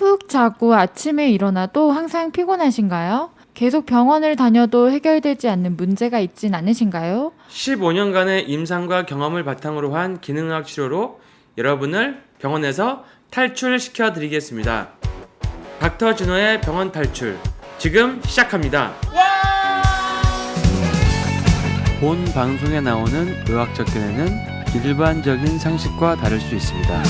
푹 자고 아침에 일어나도 항상 피곤하신가요? 계속 병원을 다녀도 해결되지 않는 문제가 있진 않으신가요? 15년간의 임상과 경험을 바탕으로 한 기능의학 치료로 여러분을 병원에서 탈출시켜 드리겠습니다. 닥터 진호의 병원 탈출 지금 시작합니다. 본 방송에 나오는 의학적 견해는 일반적인 상식과 다를 수 있습니다.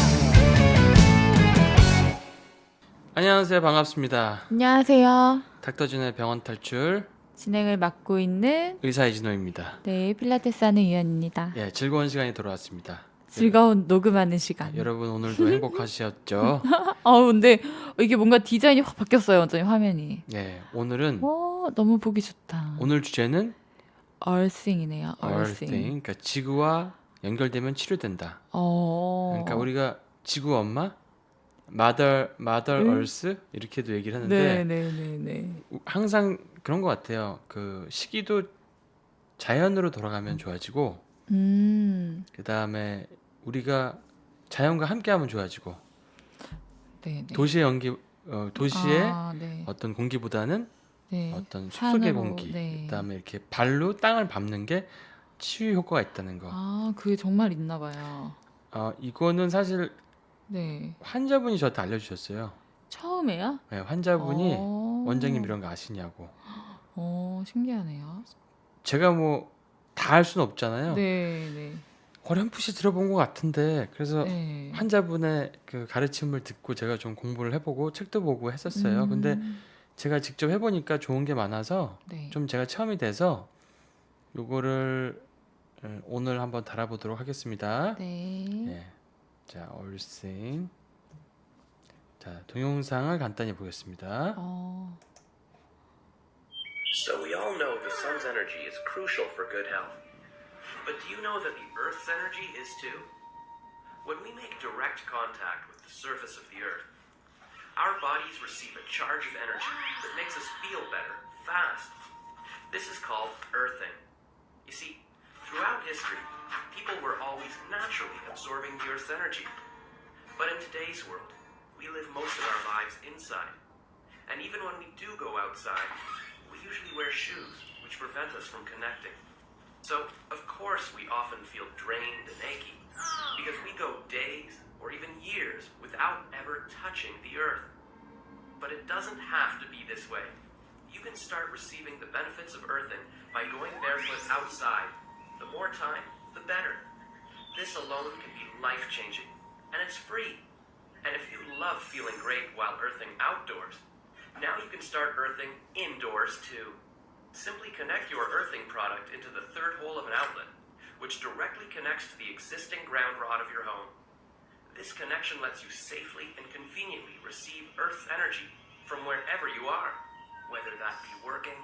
안녕하세요. 반갑습니다. 안녕하세요. 닥터 진호의 병원 탈출 진행을 맡고 있는 의사 이진호입니다. 필라테스 하는 유연입니다. 예, 즐거운 시간이 돌아왔습니다. 즐거운 녹음하는 시간. 여러분 오늘도 행복하셨죠? 근데 이게 뭔가 디자인이 확 바뀌었어요. 완전히 화면이. 예, 오늘은 너무 보기 좋다. 오늘 주제는 얼싱이네요. Earthing, 그러니까 지구와 연결되면 치료된다. 그러니까 우리가 지구 엄마, Mother Earth 이렇게도 얘기를 하는데 네네네네. 항상 그런 것 같아요. 그 시기도 자연으로 돌아가면 좋아지고, 그 다음에 우리가 자연과 함께하면 좋아지고, 네네. 도시의 네. 어떤 공기보다는 네. 어떤 숲속의 산으로, 공기, 네. 그다음에 이렇게 발로 땅을 밟는 게 치유 효과가 있다는 거. 그게 정말 있나 봐요. 이거는 사실 네. 환자분이 저한테 알려주셨어요. 처음에요? 네, 환자분이 어. 원장님 이런 거 아시냐고. 신기하네요. 제가 뭐 다 할 수는 없잖아요. 네. 어렴풋이 들어본 것 같은데 그래서 네. 환자분의 그 가르침을 듣고 제가 좀 공부를 해보고 책도 보고 했었어요. 근데 제가 직접 해보니까 좋은 게 많아서 네. 좀 제가 체험이 돼서 요거를 오늘 한번 달아보도록 하겠습니다. 네. 예. 자, 얼싱. 자, 동영상을 간단히 보겠습니다. So we all know the sun's energy is crucial for good health. But do you know that the Earth's energy is too? When we make direct contact with the surface of the Earth, our bodies receive a charge of energy that makes us feel better, fast. This is called earthing. You see, throughout history, people were always naturally absorbing the Earth's energy. But in today's world, we live most of our lives inside. And even when we do go outside, we usually wear shoes, which prevent us from connecting. So, of course, we often feel drained and achy, because we go days or even years without ever touching the earth. But it doesn't have to be this way. You can start receiving the benefits of earthing by going barefoot outside. The more time, the better. This alone can be life-changing, and it's free. And if you love feeling great while earthing outdoors, now you can start earthing indoors too. Simply connect your earthing product into the third hole of an outlet, which directly connects to the existing ground rod of your home. This connection lets you safely and conveniently receive Earth's energy from wherever you are, whether that be working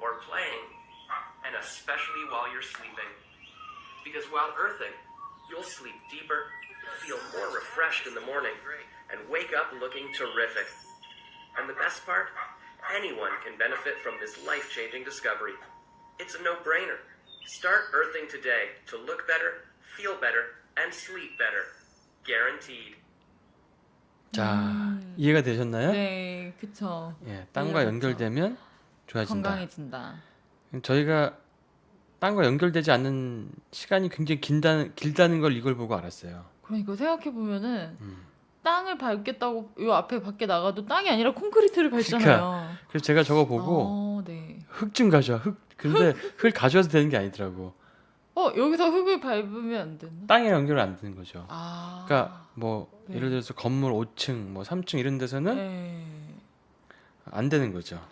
or playing, and especially while you're sleeping. Because while earthing, you'll sleep deeper, feel more refreshed in the morning, and wake up looking terrific. And the best part? Anyone can benefit from this life-changing discovery. It's a no-brainer. Start earthing today to look better, feel better, and sleep better. Guaranteed. 자, 이해가 되셨나요? 네, 그쵸. 예, 땅과 이해가 연결되면 좋아진다. 건강해진다. 저희가 땅과 연결되지 않는 시간이 굉장히 길다는 걸 이걸 보고 알았어요. 그러니까 생각해보면은 땅을 밟겠다고 요 앞에 밖에 나가도 땅이 아니라 콘크리트를 밟잖아요. 그래서 제가 저거 보고 네. 흙 좀 가져와. 근데 흙 가져와서 되는 게 아니더라고. 여기서 흙을 밟으면 안 되나? 땅에 연결 안 되는 거죠. 그러니까 뭐 네. 예를 들어서 건물 5층, 뭐 3층 이런 데서는 네. 안 되는 거죠.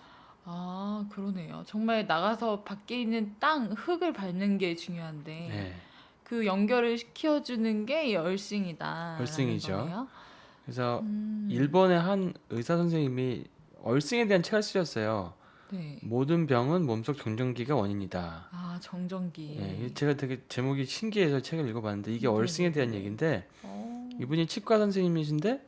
그러네요. 정말 나가서 밖에 있는 땅, 흙을 밟는 게 중요한데 네. 그 연결을 시켜주는 게 이 얼싱이다. 얼싱이죠. 그래서 일본의 한 의사 선생님이 얼싱에 대한 책을 쓰셨어요. 네. 모든 병은 몸속 정전기가 원인이다. 정전기. 예, 제가 되게 제목이 신기해서 책을 읽어봤는데 이게 얼싱에 대한 얘기인데 이분이 치과 선생님이신데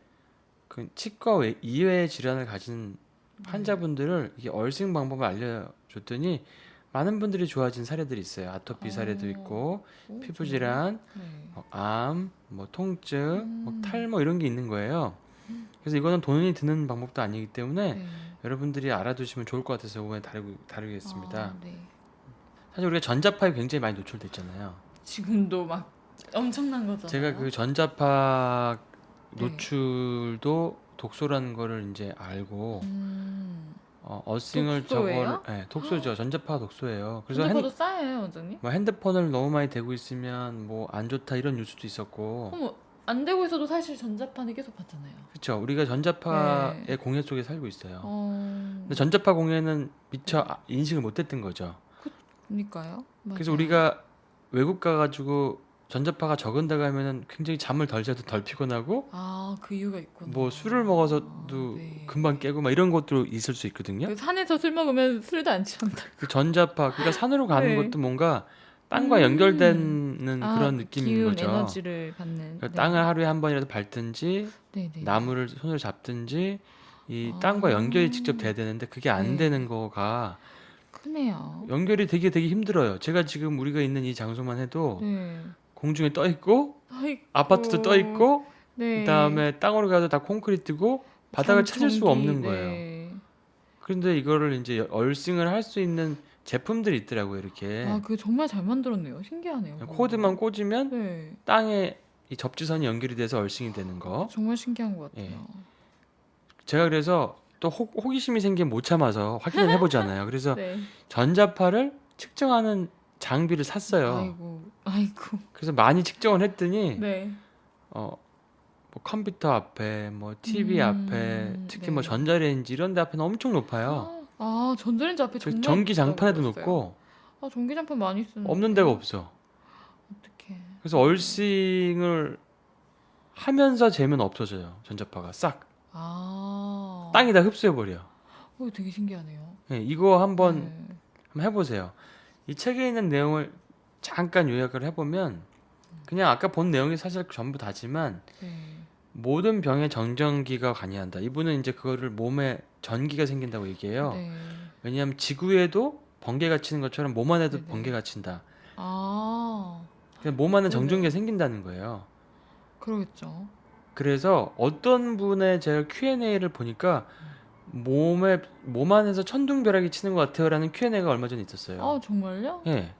그 치과 이외의 질환을 가진 환자분들을 이게 얼싱 방법을 알려줬더니 많은 분들이 좋아진 사례들이 있어요. 아토피 사례도 있고 피부 질환, 네. 암, 뭐 통증, 뭐 탈모 이런 게 있는 거예요. 그래서 이거는 돈이 드는 방법도 아니기 때문에 네. 여러분들이 알아두시면 좋을 것 같아서 이번에 다루겠습니다. 아, 네. 사실 우리가 전자파에 굉장히 많이 노출돼 있잖아요. 지금도 막 엄청난 거잖아요. 제가 그 전자파 네. 노출도 독소라는 거를 이제 알고 어싱을 독소예요? 네, 독소죠. 전자파가 독소예요. 그래서 전자파도 싸요, 원장님? 뭐 핸드폰을 너무 많이 대고 있으면 뭐 안 좋다 이런 뉴스도 있었고, 어머, 안 되고 있어도 사실 전자파는 계속 봤잖아요. 그렇죠. 우리가 전자파의 네. 공해 속에 살고 있어요. 어, 근데 전자파 공해는 미처 인식을 못했던 거죠. 그러니까요. 그래서 맞아요. 우리가 외국 가가지고 전자파가 적은다고 하면은 굉장히 잠을 덜 자도 덜 피곤하고, 아, 그 이유가 있구나. 뭐 술을 먹어서도 네. 금방 깨고 막 이런 것도 있을 수 있거든요. 그 산에서 술 먹으면 술도 안 취한다. 그 전자파, 그러니까 산으로 가는 네. 것도 뭔가 땅과 연결되는 그런 느낌인 기운 거죠. 에너지를 받는. 그러니까 네. 땅을 하루에 한 번이라도 밟든지 네, 네. 나무를 손으로 잡든지 이 아. 땅과 연결이 직접 돼야 되는데 그게 안 네. 되는 거가 크네요. 연결이 되게 힘들어요. 제가 지금 우리가 있는 이 장소만 해도 네. 공중에 떠 있고 아이고. 아파트도 떠 있고 네. 그다음에 땅으로 가도 다 콘크리트고 바닥을 찾을 수가 없는 전기, 거예요. 네. 그런데 이거를 이제 얼싱을 할 수 있는 제품들이 있더라고요. 이렇게 아, 그거 정말 잘 만들었네요. 신기하네요. 코드만 꽂으면 네. 땅에 이 접지선이 연결이 돼서 얼싱이 되는 거. 정말 신기한 것 같아요. 예. 제가 그래서 또 호기심이 생기면 못 참아서 확인을 해보잖아요. 그래서 네. 전자파를 측정하는 장비를 샀어요. 아이고. 그래서 많이 측정을 했더니 네. 뭐 컴퓨터 앞에, 뭐 TV 앞에, 특히 네. 뭐 전자레인지 이런 데 앞에는 엄청 높아요. 아, 전자레인지 앞에 그 정말 전기 장판에도 높다고 높고 들었어요. 아, 전기장판 많이 쓰는. 없는 데가 없어. 어떡해. 그래서 얼싱을 하면서 재면 없어져요. 전자파가 싹 아. 땅이 다 흡수해 버려. 되게 신기하네요. 이거 한번 네. 해보세요. 이 책에 있는 내용을 잠깐 요약을 해보면 그냥 아까 본 내용이 사실 전부 다지만 네. 모든 병에 정전기가 관여한다. 이분은 이제 그거를 몸에 전기가 생긴다고 얘기해요. 네. 왜냐하면 지구에도 번개가 치는 것처럼 몸 안에도 네네. 번개가 친다. 아. 그냥 몸 안에 네네. 정전기가 생긴다는 거예요. 그러겠죠. 그래서 어떤 분의 제가 Q&A를 보니까 몸 안에서 천둥벼락이 치는 것 같아요라는 Q&A가 얼마 전에 있었어요. 아, 정말요? 예.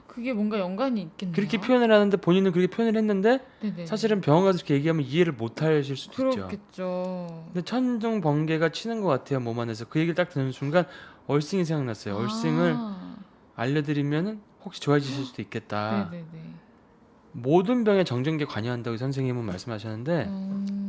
그게 뭔가 연관이 있겠네요. 그렇게 표현을 하는데 본인은 그렇게 표현을 했는데 네네. 사실은 병원 가서 그렇게 얘기하면 이해를 못 하실 수도 있죠. 그렇겠죠. 근데 천둥 번개가 치는 것 같아요 몸 안에서. 그 얘기를 딱 듣는 순간 얼싱이 생각났어요. 얼싱을 알려드리면 혹시 좋아지실 수도 있겠다. 네네네. 모든 병에 정전기 관여한다고 선생님은 말씀하셨는데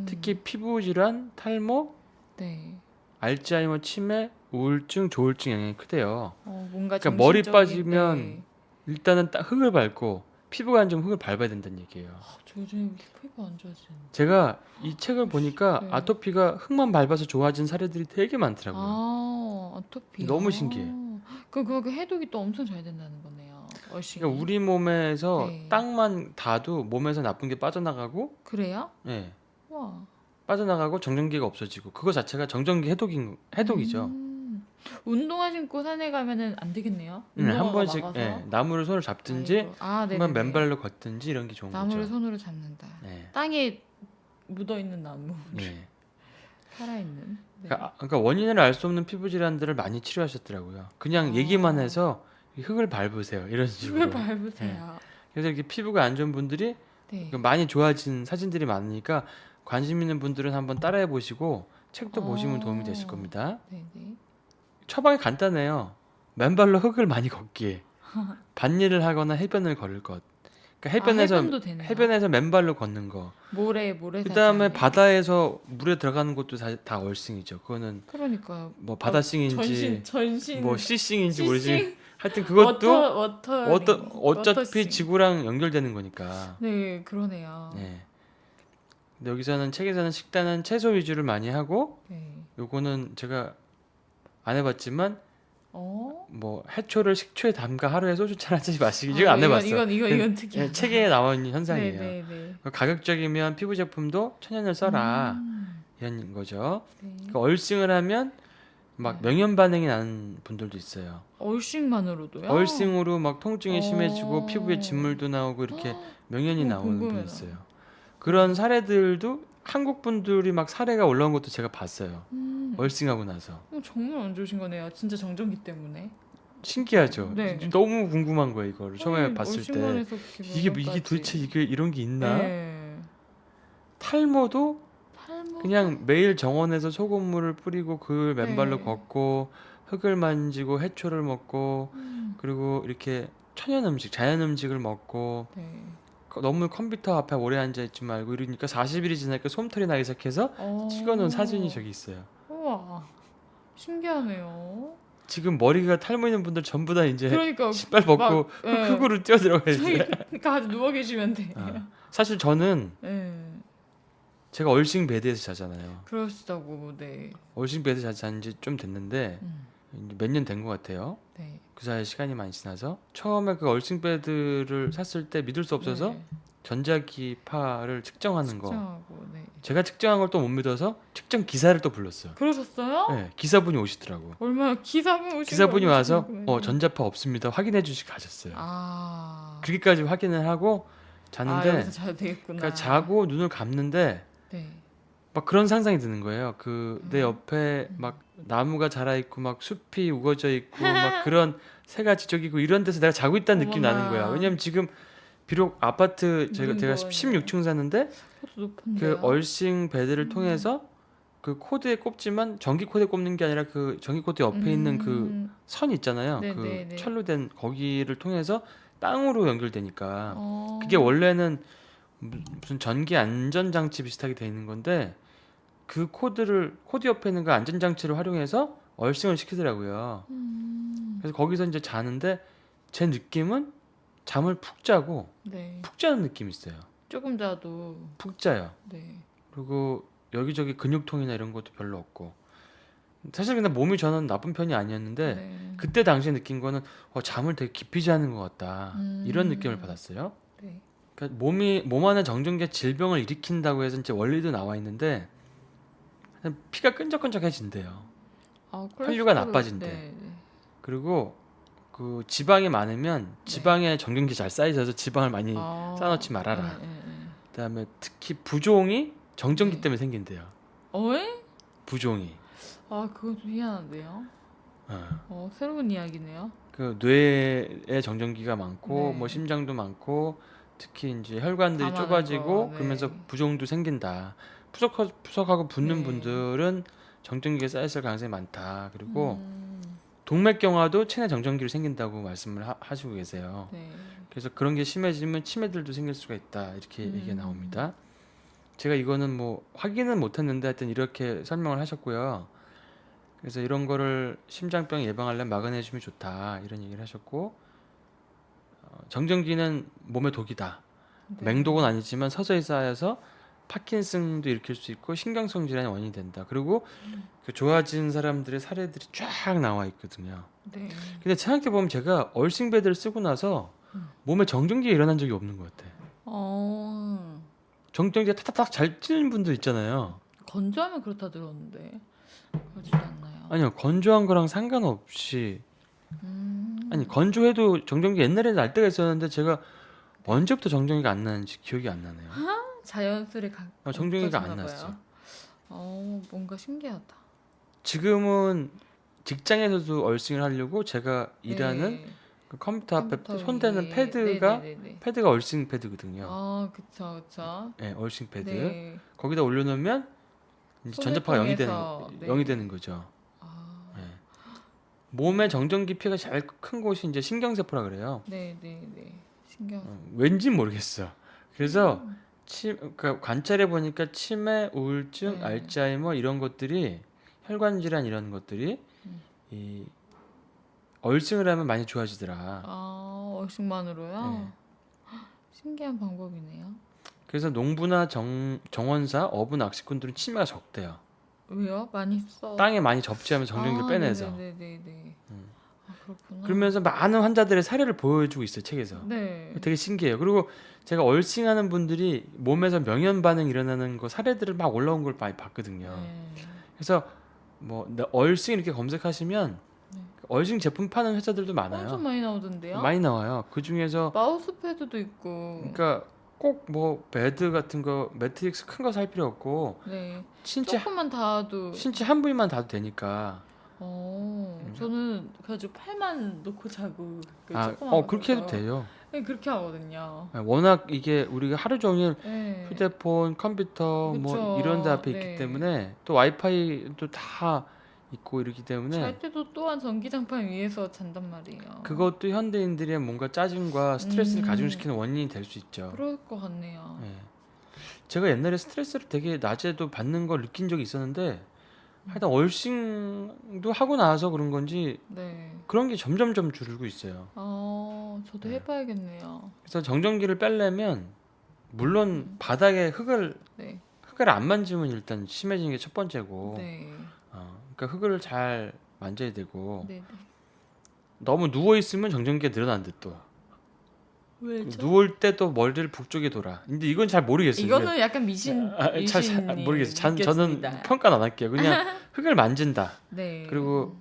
특히 피부 질환, 탈모, 네. 알츠하이머, 치매, 우울증, 조울증 영향이 크대요. 뭔가 그러니까 머리 정신적인- 빠지면 네. 일단은 딱 흙을 밟고 피부가 안 좋으면 흙을 밟아야 된다는 얘기예요. 저 요즘 피부가 안 좋아지는. 제가 이 책을 보니까 네. 아토피가 흙만 밟아서 좋아진 사례들이 되게 많더라고요. 아토피. 너무 신기해. 그럼 그 해독이 또 엄청 잘 된다는 거네요. 얼씬이. 그러니까 우리 몸에서 네. 땅만 닿아도 몸에서 나쁜 게 빠져나가고, 그래요? 예, 와. 빠져나가고 정전기가 없어지고 그거 자체가 정전기 해독이죠. 운동화 신고 산에 가면은 안 되겠네요. 한 운동화가 번씩 막아서? 예, 나무를 손을 잡든지 아이고. 네네네. 한번 맨발로 걷든지 이런 게 좋은 나무를 거죠. 손으로 잡는다. 네. 땅에 묻어 있는 나무. 네. 살아 있는. 네. 그러니까 원인을 알 수 없는 피부 질환들을 많이 치료하셨더라고요. 그냥 얘기만 해서 이 흙을 밟으세요. 이런 식으로. 흙을 밟으세요. 그래서 이렇게 피부가 안 좋은 분들이 네. 많이 좋아진 사진들이 많으니까 관심 있는 분들은 한번 따라해 보시고 책도 보시면 도움이 되실 겁니다. 네네. 처방이 간단해요. 맨발로 흙을 많이 걷기, 밭일을 하거나 해변을 걸을 것. 그러니까 해변도 되네요. 해변에서 맨발로 걷는 거. 모래 그 다음에 사장에. 바다에서 물에 들어가는 것도 다 얼싱이죠. 그거는 그러니까요. 뭐 바다싱인지 전신 뭐 씨싱인지 씨싱? 모르지. 하여튼 그것도 워터 어차피 지구랑 연결되는 거니까. 네, 그러네요. 네. 근데 여기서는 책에서는 식단은 채소 위주를 많이 하고 네. 요거는 제가 안 해봤지만 어? 뭐 해초를 식초에 담가 하루에 소주잔 한 잔씩 마시기 지금 안 해봤어. 이건 특이하다. 책에 나와 있는 현상이에요. 네네네. 가격적이면 피부 제품도 천연을 써라 이런 거죠. 네. 그러니까 얼싱을 하면 막 명현 반응이 나는 분들도 있어요. 얼싱만으로도요? 얼싱으로 막 통증이 심해지고 어. 피부에 진물도 나오고 이렇게 명현이 나오는 분이 궁금해요. 있어요. 그런 사례들도 한국 분들이 막 사례가 올라온 것도 제가 봤어요. 얼싱하고 나서. 정말 안 좋으신 거네요. 진짜 정전기 때문에. 신기하죠. 네. 너무 궁금한 거예요 이거를 처음에 봤을 때. 얼씬만해서 이게 도대체 이게 이런 게 있나? 네. 탈모도 탈모. 그냥 매일 정원에서 소금물을 뿌리고 그 맨발로 네. 걷고 흙을 만지고 해초를 먹고 그리고 이렇게 천연 음식, 자연 음식을 먹고 네. 너무 컴퓨터 앞에 오래 앉아 있지 말고 이러니까 40일이 지나니까 솜털이 나기 시작해서 찍어놓은 사진이 저기 있어요. 우와. 신기하네요. 지금 머리가 탈모 있는 분들 전부 다 이제 그러니까 신발 벗고 막, 예. 흙으로 뛰어들어가 있어요. 그러니까 아주 누워 계시면 돼. 사실 저는 네. 제가 얼싱 베드에서 자잖아요. 그러시다고. 네. 얼싱 베드 잔 지 좀 됐는데 몇 년 된 것 같아요. 네. 그 사이에 시간이 많이 지나서 처음에 그 얼싱 베드를 샀을 때 믿을 수 없어서 네. 전자기파를 측정하는 거 측정하고. 네. 제가 측정한 걸 또 못 믿어서 측정 기사를 또 불렀어요. 그러셨어요? 네, 기사분이 오시더라고. 얼마나 기사분 오신 기사분이 거 와서 모르겠네. 전자파 없습니다. 확인해 주시고 가셨어요. 아. 그렇게까지 확인을 하고 잤는데 여기서 자야 되겠구나. 그러니까 자고 눈을 감는데 네. 막 그런 상상이 드는 거예요. 그 내 옆에 막 나무가 자라 있고 막 숲이 우거져 있고 막 그런 새가 지저귀고 이런 데서 내가 자고 있다는 느낌이 어머나. 나는 거야. 왜냐면 지금 비록 아파트 제가 무슨 16층 사는데 그것도 높은데요. 그 얼싱 베드를 통해서 그 코드에 꼽지만 전기 코드에 꼽는 게 아니라 그 전기 코드 옆에 있는 그 선 있잖아요. 네, 그 네, 네. 철로 된 거기를 통해서 땅으로 연결되니까 어. 그게 원래는 무슨 전기 안전 장치 비슷하게 돼 있는 건데 그 코드 옆에 있는 그 안전 장치를 활용해서 얼싱을 시키더라고요. 그래서 거기서 이제 자는데 제 느낌은 잠을 푹 자고 네. 푹 자는 느낌이 있어요. 조금 자도. 푹 자요. 네. 그리고 여기저기 근육통이나 이런 것도 별로 없고 사실 근데 몸이 저는 나쁜 편이 아니었는데 네. 그때 당시에 느낀 거는 잠을 되게 깊이 자는 것 같다 이런 느낌을 받았어요. 네. 그러니까 몸 안에 정전기가 질병을 일으킨다고 해서 이제 원리도 나와 있는데 피가 끈적끈적해진대요. 아, 혈류가 콜레스테롤- 나빠진대. 네. 그리고 그 지방이 많으면 지방에 정전기 잘 쌓이셔서 지방을 많이 아. 쌓아놓지 말아라. 네, 네, 네. 그다음에 특히 부종이 정전기 네. 때문에 생긴대요. 어에? 부종이. 아, 그건 좀 희한한데요. 새로운 이야기네요. 그 뇌에 정전기가 많고 네. 뭐 심장도 많고 특히 이제 혈관들이 감하는 좁아지고 거, 네. 그러면서 부종도 생긴다. 푸석하고 붓는 네. 분들은 정전기가 쌓였을 가능성이 많다. 그리고 음. 동맥경화도 체내 정전기로 생긴다고 말씀을 하시고 계세요. 네. 그래서 그런 게 심해지면 치매들도 생길 수가 있다. 이렇게 얘기가 나옵니다. 제가 이거는 뭐 확인은 못했는데 하여튼 이렇게 설명을 하셨고요. 그래서 이런 거를 심장병 예방하려면 막아내주면 좋다 이런 얘기를 하셨고 정전기는 몸의 독이다. 네. 맹독은 아니지만 서서히 쌓여서 파킨슨도 일으킬 수 있고 신경성 질환의 원인이 된다. 그리고 그 좋아진 사람들의 사례들이 쫙 나와 있거든요. 네. 근데 생각해 보면 제가 얼싱 베드를 쓰고 나서 몸에 정전기가 일어난 적이 없는 것 같아. 정전기가 타타닥 잘 찌는 분들 있잖아요. 건조하면 그렇다 들었는데 그러지도 않나요? 아니요, 건조한 거랑 상관없이 아니 건조해도 정전기 옛날에 날 때가 있었는데 제가 언제부터 정전기가 안 나는지 기억이 안 나네요. 자연스레 정전기가 안 없어지나 났어. 봐요. 뭔가 신기하다. 지금은 직장에서도 얼싱을 하려고 제가 일하는 네. 그 컴퓨터 앞에 컴퓨터 손대는 위에. 패드가 네네네네. 패드가 얼싱 패드거든요. 아, 그쵸. 네, 얼싱 패드. 네. 거기다 올려놓으면 이제 전자파가 0이 되는 소매통에서, 네. 0이 되는 거죠. 아, 네. 몸에 정전기 피해가 제일 큰 곳이 이제 신경세포라 그래요. 네. 신기하다. 왠진 모르겠어. 그래서 그러니까 관찰해 보니까 치매, 우울증, 네. 알츠하이머 이런 것들이 혈관 질환 이런 것들이 이 얼싱을 하면 많이 좋아지더라. 아, 얼식만으로요? 네. 신기한 방법이네요. 그래서 농부나 정원사, 어부 낚시꾼들은 치매가 적대요. 왜요? 많이 써. 땅에 많이 접지하면서 정전기를 빼내서. 네네네. 아, 그렇구나. 그러면서 많은 환자들의 사례를 보여주고 있어요, 책에서. 네. 되게 신기해요. 그리고 제가 얼싱하는 분들이 몸에서 명현 반응 일어나는 거 사례들을 막 올라온 걸 많이 봤거든요. 네. 그래서 뭐 얼싱 이렇게 검색하시면 얼싱 제품 파는 회사들도 많아요. 엄청 많이 나오던데요? 많이 나와요. 그 중에서 마우스패드도 있고. 그러니까 꼭 뭐 베드 같은 거 매트릭스 큰 거 살 필요 없고 네. 신체 조금만 닿아도. 신체 한 부위만 닿아도 되니까. 저는 그래가지고 팔만 놓고 자고 그 아, 조그만 그렇게 해도 거라서. 돼요. 네, 그렇게 하거든요. 워낙 이게 우리가 하루 종일 네. 휴대폰, 컴퓨터 그쵸. 뭐 이런 데 앞에 네. 있기 때문에 또 와이파이도 다 있고 이러기 때문에 잘 때도 또한 전기장판 위에서 잔단 말이에요. 그것도 현대인들의 뭔가 짜증과 스트레스를 음. 가중시키는 원인이 될 수 있죠. 그럴 것 같네요. 예. 제가 옛날에 스트레스를 되게 낮에도 받는 걸 느낀 적이 있었는데 하여튼 얼싱도 하고 나서 그런 건지 네. 그런 게 점점점 줄고 있어요. 저도 네. 해봐야겠네요. 그래서 정전기를 빼려면 물론 바닥에 흙을 네. 안 만지면 일단 심해지는 게 첫 번째고 네. 그러니까 흙을 잘 만져야 되고 네. 너무 누워 있으면 정전기가 늘어난대 또 왜죠? 누울 때 또 머리를 북쪽에 돌아. 근데 이건 잘 모르겠어요. 이거는 약간 미신 잘 모르겠어요. 저는 느껴집니다. 평가는 안 할게요. 그냥 흙을 만진다. 네. 그리고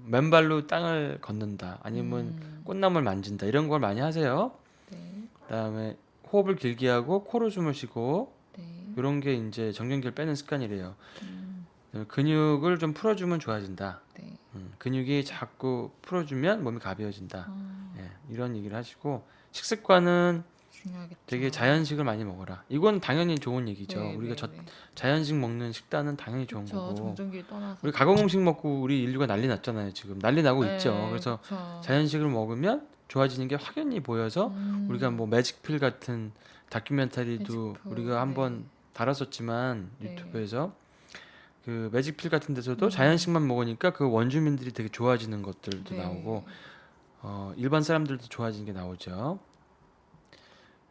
맨발로 땅을 걷는다. 아니면 꽃나무를 만진다. 이런 걸 많이 하세요. 네. 그다음에 호흡을 길게 하고 코로 숨을 쉬고 네. 이런 게 이제 정전기를 빼는 습관이래요. 음, 근육을 좀 풀어주면 좋아진다. 네. 근육이 자꾸 풀어주면 몸이 가벼워진다. 아, 예, 이런 얘기를 하시고 식습관은 중요하겠죠. 되게 자연식을 많이 먹어라. 이건 당연히 좋은 얘기죠. 네, 우리가 네, 네. 자연식 먹는 식단은 당연히 좋은 그쵸, 거고. 정전기를 떠나서. 우리 가공 음식 먹고 우리 인류가 난리 났잖아요. 지금 난리 나고 네, 있죠. 그래서 그쵸. 자연식을 먹으면 좋아지는 게 확연히 보여서 우리가 뭐 매직필 같은 다큐멘터리도 매직필, 우리가 한번 네. 달았었지만 네. 유튜브에서 그 매직필 같은 데서도 음. 자연식만 먹으니까 그 원주민들이 되게 좋아지는 것들도 네. 나오고 일반 사람들도 좋아지는 게 나오죠.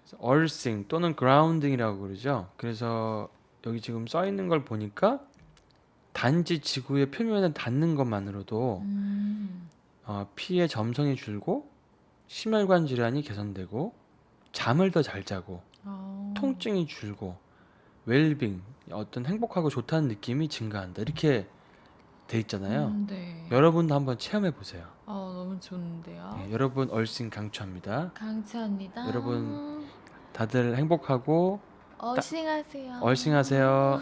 그래서 earthing 또는 grounding이라고 그러죠. 그래서 여기 지금 써 있는 걸 보니까 단지 지구의 표면에 닿는 것만으로도 피의 점성이 줄고 심혈관 질환이 개선되고 잠을 더 잘 자고 통증이 줄고 웰빙 어떤 행복하고 좋다는 느낌이 증가한다 이렇게 돼 있잖아요. 네. 여러분도 한번 체험해 보세요. 너무 좋은데요. 네, 여러분 얼씬 강추합니다. 강추합니다. 여러분 다들 행복하고 얼싱하세요. 얼씬하세요.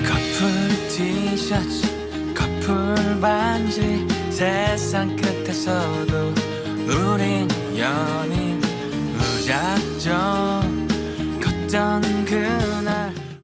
커플 티셔츠 커플 반지 세상 끝에서도 우린 연인 무작정 걷던 그날